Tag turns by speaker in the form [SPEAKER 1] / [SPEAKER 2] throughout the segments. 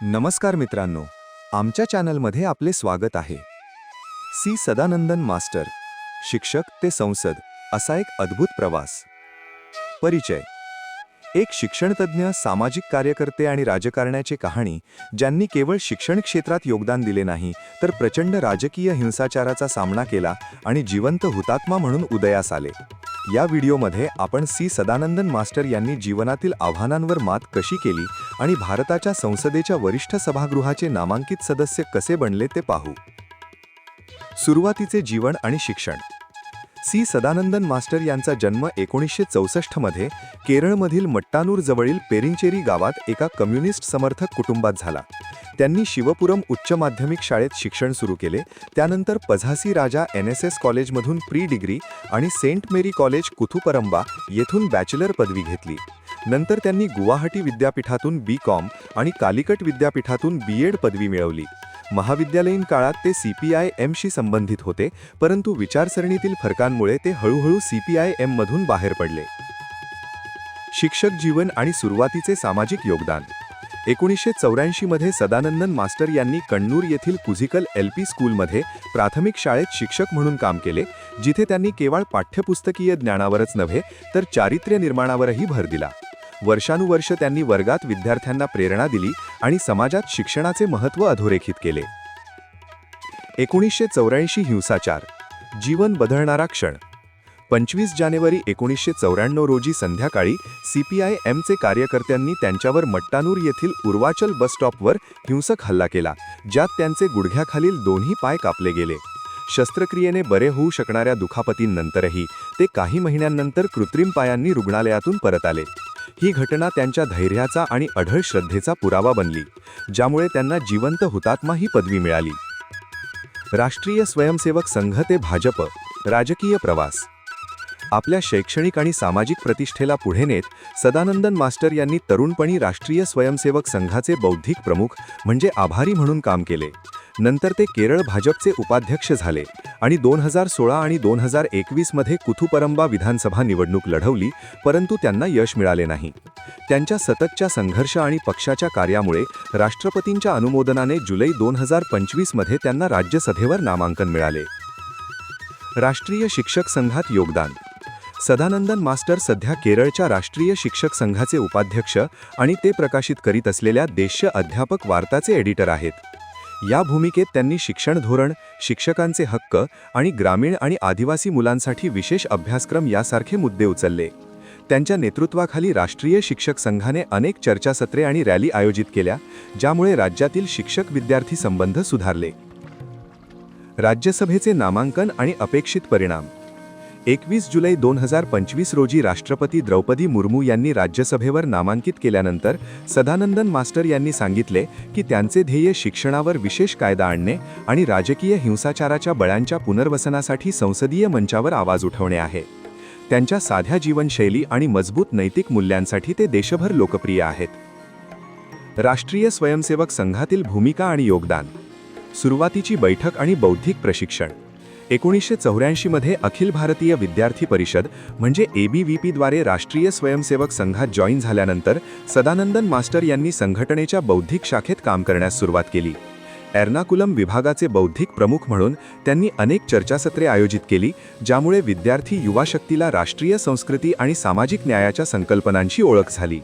[SPEAKER 1] नमस्कार मित्रांनो, आमच्या चॅनलमध्ये आपले स्वागत आहे. सी सदानंदन मास्टर, शिक्षक ते संसद, असा एक अद्भुत प्रवास. परिचय: एक शिक्षणतज्ञ, सामाजिक कार्यकर्ते आणि राजकारण्याची कहाणी, ज्यांनी केवळ शिक्षण क्षेत्रात योगदान दिले नाही, तर प्रचंड राजकीय हिंसाचाराचा सामना केला आणि जिवंत हुतात्मा म्हणून उदयास आले. या व्हिडिओमध्ये आपण सी सदानंदन मास्टर यांनी जीवनातील आव्हानांवर मात कशी केली आणि भारताच्या संसदेच्या वरिष्ठ सभागृहाचे नामांकित सदस्य कसे बनले ते पाहू. सुरुवातीचे जीवन आणि शिक्षण. सी सदानंदन मास्टर यांचा जन्म 1964 मध्ये केरळमधील मट्टानूर जवळील पेरिंचेरी गावात एका कम्युनिस्ट समर्थक कुटुंबात झाला. त्यांनी शिवपुरम उच्च माध्यमिक शाळेत शिक्षण सुरू केले. त्यानंतर पझासी राजा NSS कॉलेजमधून प्री डिग्री आणि सेंट मेरी कॉलेज कुथुपरंबा येथून बॅचलर पदवी घेतली. नंतर त्यांनी गुवाहाटी विद्यापीठातून B.Com आणि कालिकट विद्यापीठातून B.Ed पदवी मिळवली. महाविद्यालयीन काळात ते CPIM शी संबंधित होते, परंतु विचारसरणीतील फरकांमुळे ते हळूहळू CPIM मधून बाहेर पडले. शिक्षक जीवन आणि सुरुवातीचे सामाजिक योगदान. 1984 मध्ये सदानंदन मास्टर यांनी कण्णूर येथील कुझिकल LP स्कूलमध्ये प्राथमिक शाळेत शिक्षक म्हणून काम केले, जिथे त्यांनी केवळ पाठ्यपुस्तकीय ज्ञानावरच नव्हे तर चारित्र्य निर्माणावरही भर दिला. वर्षानुवर्ष त्यांनी वर्गात विद्यार्थ्यांना प्रेरणा दिली आणि समाजात शिक्षणाचे महत्त्व अधोरेखित केले. 1984 हिंसाचार, जीवन बदलणारा क्षण. 25 जानेवारी 1994 रोजी संध्याकाळी CPIMचे कार्यकर्त्यांनी त्यांच्यावर मट्टानूर येथील उर्वाचल बस स्टॉपवर हिंसक हल्ला केला, ज्यात त्यांचे गुडघ्याखालील दोन्ही पाय कापले गेले. शस्त्रक्रियेने बरे होऊ शकणाऱ्या दुखापतींनंतरही ते काही महिन्यांनंतर कृत्रिम पायांनी रुग्णालयातून परत आले. ही घटना त्यांच्या धैर्याचा आणि अढळ श्रद्धेचा पुरावा बनली, ज्यामुळे त्यांना जिवंत हुतात्मा ही पदवी मिळाली. राष्ट्रीय स्वयंसेवक संघ ते भाजप, राजकीय प्रवास. आपल्या शैक्षणिक आणि सामाजिक प्रतिष्ठेला पुढे नेत सदानंदन मास्टर यांनी तरुणपणी राष्ट्रीय स्वयंसेवक संघाचे बौद्धिक प्रमुख म्हणजे आभारी म्हणून काम केले. नंतर ते केरळ भाजपचे उपाध्यक्ष झाले आणि 2016 आणि 2021 मध्ये कुथुपरंबा विधानसभा निवडणूक लढवली, परंतु त्यांना यश मिळाले नाही. त्यांच्या सततच्या संघर्ष आणि पक्षाच्या कार्यामुळे राष्ट्रपतींच्या अनुमोदनाने जुलै 2025 मध्ये त्यांना राज्यसभेवर नामांकन मिळाले. राष्ट्रीय शिक्षक संघात योगदान. सदानंदन मास्टर सध्या केरळच्या राष्ट्रीय शिक्षक संघाचे उपाध्यक्ष आणि ते प्रकाशित करीत असलेल्या देश्य अध्यापक वार्ताचे एडिटर आहेत. या भूमिकेत त्यांनी शिक्षण धोरण, शिक्षकांचे हक्क आणि ग्रामीण आणि आदिवासी मुलांसाठी विशेष अभ्यासक्रम यासारखे मुद्दे उचलले. त्यांच्या नेतृत्वाखाली राष्ट्रीय शिक्षक संघाने अनेक चर्चासत्रे आणि रॅली आयोजित केल्या, ज्यामुळे राज्यातील शिक्षक-विद्यार्थी संबंध सुधारले. राज्यसभेचे नामांकन आणि अपेक्षित परिणाम. 21 जुलै 2025 रोजी राष्ट्रपती द्रौपदी मुर्मू यांनी राज्यसभेवर नामांकित केल्यानंतर सदानंदन मास्टर यांनी सांगितले की त्यांचे ध्येय शिक्षणावर विशेष कायदा आणणे आणि राजकीय हिंसाचाराच्या बळ्यांच्या पुनर्वसनासाठी संसदीय मंचावर आवाज उठवणे आहे. त्यांच्या साध्या जीवनशैली आणि मजबूत नैतिक मूल्यांसाठी ते देशभर लोकप्रिय आहेत. राष्ट्रीय स्वयंसेवक संघातील भूमिका आणि योगदान. सुरुवातीची बैठक आणि बौद्धिक प्रशिक्षण. 1984 मध्ये अखिल भारतीय विद्यार्थी परिषद म्हणजे ABVP द्वारे राष्ट्रीय स्वयंसेवक संघात जॉईन झाल्यानंतर सदानंदन मास्टर यांनी संघटनेच्या बौद्धिक शाखेत काम करण्यास सुरुवात केली. एर्नाकुलम विभागाचे बौद्धिक प्रमुख म्हणून त्यांनी अनेक चर्चासत्रे आयोजित केली, ज्यामुळे विद्यार्थी युवा शक्तीला राष्ट्रीय संस्कृती आणि सामाजिक न्यायाच्या संकल्पनांची ओळख झाली.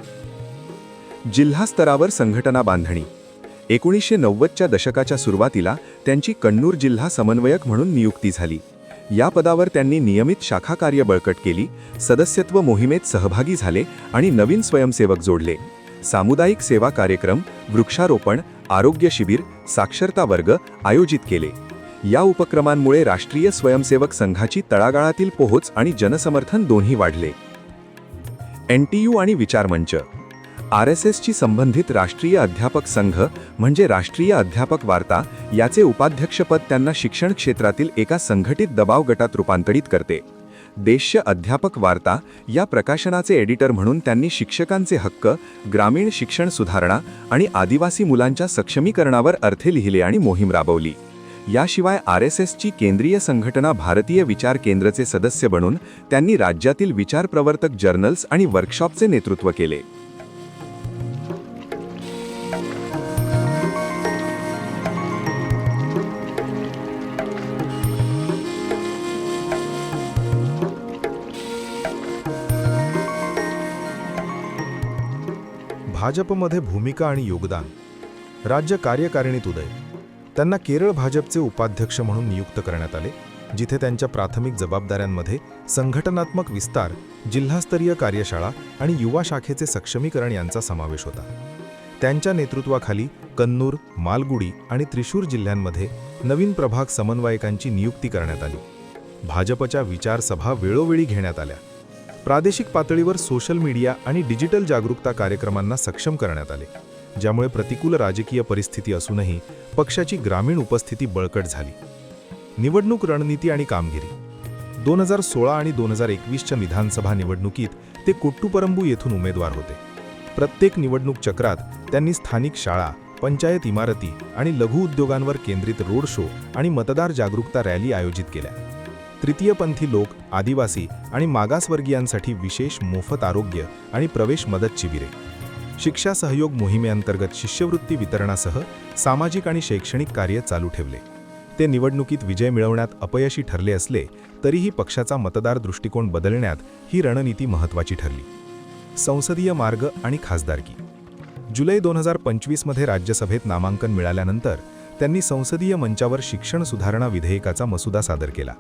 [SPEAKER 1] जिल्हा स्तरावर संघटना बांधणी. 1990च्या दशकाच्या सुरुवातीला त्यांची कण्णूर जिल्हा समन्वयक म्हणून नियुक्ती झाली. या पदावर त्यांनी नियमित शाखा कार्य बळकट केली, सदस्यत्व मोहिमेत सहभागी झाले आणि नवीन स्वयंसेवक जोडले. सामुदायिक सेवा कार्यक्रम, वृक्षारोपण, आरोग्य शिबिर, साक्षरता वर्ग आयोजित केले. या उपक्रमांमुळे राष्ट्रीय स्वयंसेवक संघाची तळागाळातील पोहोच आणि जनसमर्थन दोन्ही वाढले. NTU आणि विचारमंच. RSSशी संबंधित राष्ट्रीय अध्यापक संघ म्हणजे राष्ट्रीय अध्यापक वार्ता याचे उपाध्यक्षपद त्यांना शिक्षण क्षेत्रातील एका संघटित दबाव गटात रूपांतरित करते. देश्य अध्यापक वार्ता या प्रकाशनाचे एडिटर म्हणून त्यांनी शिक्षकांचे हक्क, ग्रामीण शिक्षण सुधारणा आणि आदिवासी मुलांच्या सक्षमीकरणावर अर्थे लिहिले आणि मोहीम राबवली. याशिवाय RSSची केंद्रीय संघटना भारतीय विचार केंद्रचे सदस्य बनून त्यांनी राज्यातील विचार प्रवर्तक जर्नल्स आणि वर्कशॉपचे नेतृत्व केले.
[SPEAKER 2] भाजपमध्ये भूमिका आणि योगदान. राज्य कार्यकारिणीत उदय. त्यांना केरळ भाजपचे उपाध्यक्ष म्हणून नियुक्त करण्यात आले, जिथे त्यांच्या प्राथमिक जबाबदाऱ्यांमध्ये संघटनात्मक विस्तार, जिल्हास्तरीय कार्यशाळा आणि युवा शाखेचे सक्षमीकरण यांचा समावेश होता. त्यांच्या नेतृत्वाखाली कन्नूर, मालगुडी आणि त्रिशूर जिल्ह्यांमध्ये नवीन प्रभाग समन्वयकांची नियुक्ती करण्यात आली. भाजपच्या विचारसभा वेळोवेळी घेण्यात आल्या. प्रादेशिक पातळीवर सोशल मीडिया आणि डिजिटल जागरूकता कार्यक्रमांना सक्षम करण्यात आले, ज्यामुळे प्रतिकूल राजकीय परिस्थिती असूनही पक्षाची ग्रामीण उपस्थिती बळकट झाली. निवडणूक रणनीती आणि कामगिरी. 2016 आणि 2021च्या विधानसभा निवडणुकीत ते कोट्टुपरंबू येथून उमेदवार होते. प्रत्येक निवडणूक चक्रात त्यांनी स्थानिक शाळा, पंचायत इमारती आणि लघु उद्योगांवर केंद्रित रोड शो आणि मतदार जागरूकता रॅली आयोजित केल्या. तृतीयपंथी लोक, आदिवासी आणि मागासवर्गीयांसाठी विशेष मोफत आरोग्य आणि प्रवेश मदत शिबिरे, शिक्षा सहयोग मोहिमेअंतर्गत शिष्यवृत्ती वितरणासह सामाजिक आणि शैक्षणिक कार्य चालू ठेवले. ते निवडणुकीत विजय मिळवण्यात अपयशी ठरले असले तरीही पक्षाचा मतदार दृष्टिकोन बदलण्यात ही रणनीती महत्त्वाची ठरली. संसदीय मार्ग आणि खासदारकी. जुलै 2025मध्ये राज्यसभेत नामांकन मिळाल्यानंतर त्यांनी संसदीय मंचावर शिक्षण सुधारणा विधेयकाचा मसुदा सादर केला.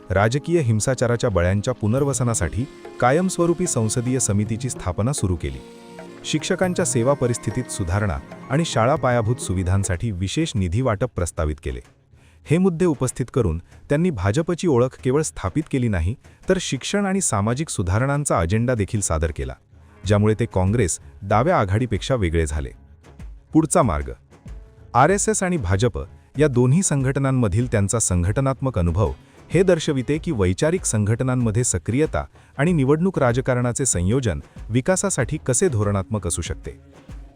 [SPEAKER 2] राजकीय हिंसाचाराच्या बळ्यांच्या पुनर्वसनासाठी कायमस्वरूपी संसदीय समितीची स्थापना सुरू केली. शिक्षकांच्या सेवा परिस्थितीत सुधारणा आणि शाळा पायाभूत सुविधांसाठी विशेष निधी वाटप प्रस्तावित केले. हे मुद्दे उपस्थित करून त्यांनी भाजपची ओळख केवळ स्थापित केली नाही, तर शिक्षण आणि सामाजिक सुधारणांचा अजेंडा देखील सादर केला, ज्यामुळे ते काँग्रेस डाव्या आघाडीपेक्षा वेगळे झाले. पुढचा मार्ग. RSS आणि भाजप या दोन्ही संघटनांमधील त्यांचा संघटनात्मक अनुभव हे दर्शविते की वैचारिक संघटनांमध्ये सक्रियता आणि निवडणूक राजकारणाचे संयोजन विकासासाठी कसे धोरणात्मक असू शकते.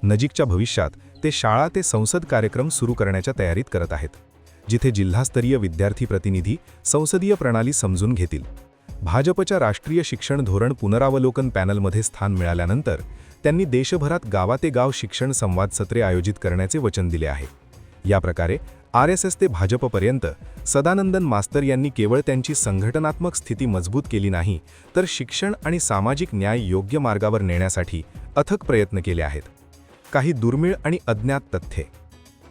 [SPEAKER 2] नजीकच्या भविष्यात ते शाळा ते संसद कार्यक्रम सुरू करण्याच्या तयारीत करत आहेत, जिथे जिल्हास्तरीय विद्यार्थी प्रतिनिधी संसदीय प्रणाली समजून घेतील. भाजपच्या राष्ट्रीय शिक्षण धोरण पुनरावलोकन पॅनलमध्ये स्थान मिळाल्यानंतर त्यांनी देशभरात गावातेगाव शिक्षण संवाद सत्रे आयोजित करण्याचे वचन दिले आहे. या प्रकारे RSS ते भाजपपर्यंत सदानंदन मास्तर यांनी केवळ त्यांची संघटनात्मक स्थिती मजबूत केली नाही, तर शिक्षण आणि सामाजिक न्याय योग्य मार्गावर नेण्यासाठी अथक प्रयत्न केले आहेत. काही दुर्मिळ आणि अज्ञात तथ्ये.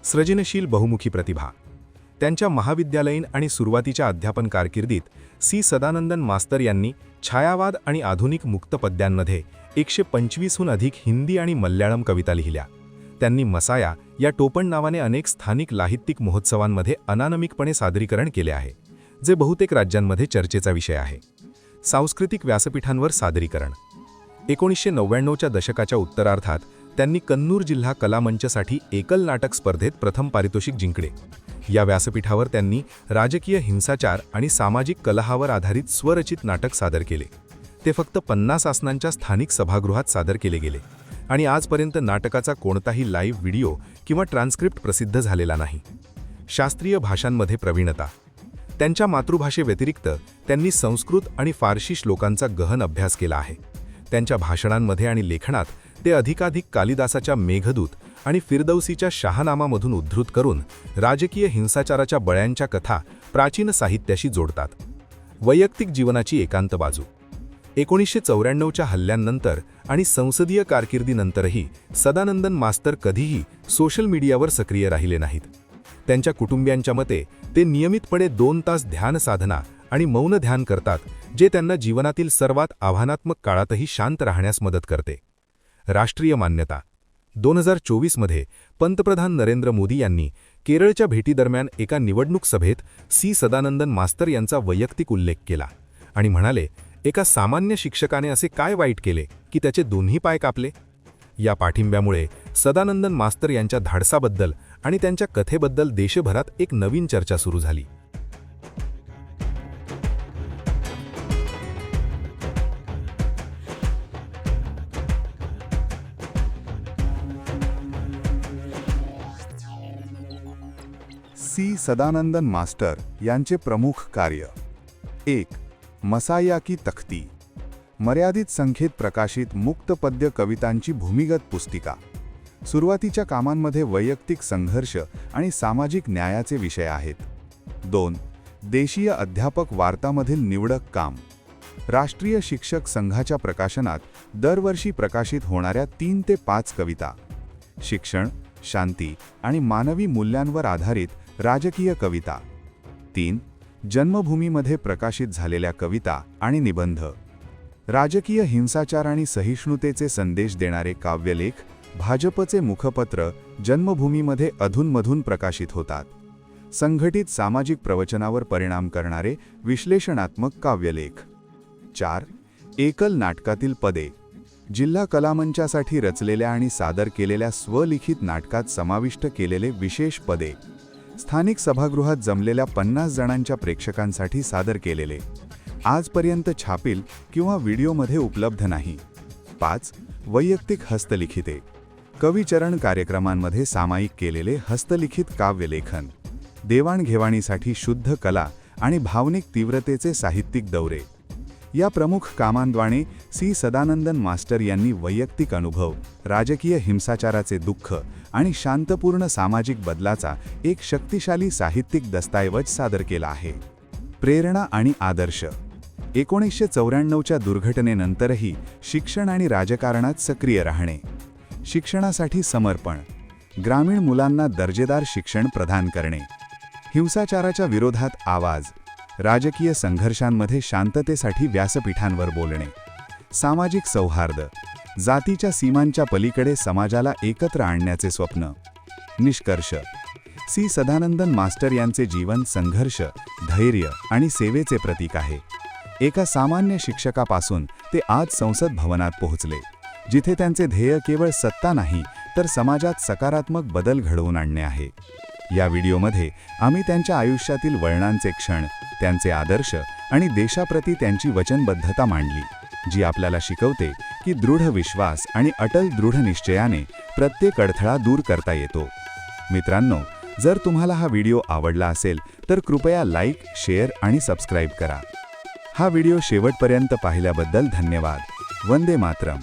[SPEAKER 2] सृजनशील बहुमुखी प्रतिभा. त्यांच्या महाविद्यालयीन आणि सुरुवातीच्या अध्यापन कारकिर्दीत सदानंदन मास्तर यांनी छायावाद आणि आधुनिक मुक्त पद्यांमध्ये 125हून अधिक हिंदी आणि मल्याळम कविता लिहिल्या. त्यांनी मसाया या टोपण नावाने अनेक स्थानिक साहित्यिक महोत्सवांमध्ये अनामिकपणे सादरीकरण केले आहे, जे बहुतेक राज्यांमध्ये चर्चेचा विषय आहे. सांस्कृतिक व्यासपीठांवर सादरीकरण. 1999च्या दशकाच्या उत्तरार्धात त्यांनी कन्नूर जिल्हा कला मंचसाठी एकल नाटक स्पर्धेत प्रथम पारितोषिक जिंकले. या व्यासपीठावर त्यांनी राजकीय हिंसाचार आणि सामाजिक कलहावर आधारित स्वरचित नाटक सादर केले. ते फक्त 50 आसनांच्या स्थानिक सभागृहात सादर केले गेले आणि आजपर्यंत नाटकाचा कोणताही लाईव्ह व्हिडिओ किंवा ट्रान्स्क्रिप्ट प्रसिद्ध झालेला नाही. शास्त्रीय भाषांमध्ये प्रवीणता. त्यांच्या मातृभाषेव्यतिरिक्त त्यांनी संस्कृत आणि फारशी श्लोकांचा गहन अभ्यास केला आहे. त्यांच्या भाषणांमध्ये आणि लेखनात ते अधिकाधिक कालिदासाच्या मेघदूत आणि फिरदौसीच्या शाहनामामधून उद्धृत करून राजकीय हिंसाचाराच्या बळ्यांच्या कथा प्राचीन साहित्याशी जोडतात. वैयक्तिक जीवनाची एकांत बाजू. 1994च्या हल्ल्यांनंतर आणि संसदीय कारकिर्दीनंतरही सदानंदन मास्तर कधीही सोशल मीडियावर सक्रिय राहिले नाहीत. त्यांच्या कुटुंबियांच्या मते ते नियमितपणे 2 तास ध्यान साधना आणि मौन ध्यान करतात, जे त्यांना जीवनातील सर्वात आव्हानात्मक काळातही शांत राहण्यास मदत करते. राष्ट्रीय मान्यता. 2024मध्ये पंतप्रधान नरेंद्र मोदी यांनी केरळच्या भेटीदरम्यान एका निवडणूक सभेत सदानंदन मास्तर यांचा वैयक्तिक उल्लेख केला आणि म्हणाले, एका सामान्य शिक्षकाने असे काय वाईट केले की त्याचे दोन्ही पाय कापले. या पाठिंब्यामुळे सदानंदन मास्तर यांच्या धाडसाबद्दल आणि त्यांच्या कथेबद्दल देशभरात एक नवीन चर्चा सुरू झाली.
[SPEAKER 1] सदानंदन मास्टर यांचे प्रमुख कार्य. 1. मसाया की तख्ती. मर्यादित संख्येत प्रकाशित मुक्त पद्य कवितांची भूमिगत पुस्तिका. सुरुवातीच्या कामांमध्ये वैयक्तिक संघर्ष आणि सामाजिक न्यायाचे विषय आहेत. 2. देशीय अध्यापक वार्तामधील निवडक काम. राष्ट्रीय शिक्षक संघाच्या प्रकाशनात दरवर्षी प्रकाशित होणाऱ्या 3 ते 5 कविता. शिक्षण, शांती आणि मानवी मूल्यांवर आधारित राजकीय कविता. 3. जन्मभूमीमध्ये प्रकाशित झालेल्या कविता आणि निबंध. राजकीय हिंसाचार आणि सहिष्णुतेचे संदेश देणारे काव्यलेख भाजपचे मुखपत्र जन्मभूमीमध्ये अधूनमधून प्रकाशित होतात. संघटित सामाजिक प्रवचनावर परिणाम करणारे विश्लेषणात्मक काव्यलेख. 4. एकल नाटकातील पदे. जिल्हा कलामंचासाठी रचलेल्या आणि सादर केलेल्या स्वलिखित नाटकात समाविष्ट केलेले विशेष पदे. स्थानिक सभागृहात जमलेल्या 50 जणांच्या प्रेक्षकांसाठी सादर केलेले. आजपर्यंत छापील किंवा व्हिडिओमध्ये उपलब्ध नाही. 5. वैयक्तिक हस्तलिखिते. कविचरण कार्यक्रमांमध्ये सामायिक केलेले हस्तलिखित काव्यलेखन. देवाणघेवाणीसाठी शुद्ध कला आणि भावनिक तीव्रतेचे साहित्यिक दौरे. या प्रमुख कामांद्वारे सी. सदानंदन मास्टर यांनी वैयक्तिक अनुभव, राजकीय हिंसाचाराचे दुःख आणि शांतपूर्ण सामाजिक बदलाचा एक शक्तिशाली साहित्यिक दस्तऐवज सादर केला आहे. प्रेरणा आणि आदर्श. 1994च्या दुर्घटनेनंतरही शिक्षण आणि राजकारणात सक्रिय राहणे. शिक्षणासाठी समर्पण. ग्रामीण मुलांना दर्जेदार शिक्षण प्रदान करणे. हिंसाचाराच्या विरोधात आवाज. राजकीय संघर्षांमध्ये शांततेसाठी व्यासपीठांवर बोलणे. सामाजिक सौहार्द. जातीच्या सीमांच्या पलीकडे समाजाला एकत्र आणण्याचे स्वप्न. निष्कर्ष. सी. सदानंदन मास्टर यांचे जीवन संघर्ष, धैर्य आणि सेवेचे प्रतीक आहे. एका सामान्य शिक्षकापासून ते आज संसद भवनात पोहोचले, जिथे त्यांचे ध्येय केवळ सत्ता नाही तर समाजात सकारात्मक बदल घडवून आणणे आहे. या व्हिडिओमध्ये आम्ही त्यांच्या आयुष्यातील वळणांचे क्षण, त्यांचे आदर्श आणि देशाप्रती त्यांची वचनबद्धता मांडली, जी आपल्याला शिकवते की दृढ विश्वास आणि अटल दृढनिश्चयाने प्रत्येक अडथळा दूर करता येतो. मित्रांनो, जर तुम्हाला हा व्हिडिओ आवडला असेल तर कृपया लाईक, शेअर आणि सबस्क्राईब करा. हा व्हिडिओ शेवटपर्यंत पाहिल्याबद्दल धन्यवाद. वंदे मातरम.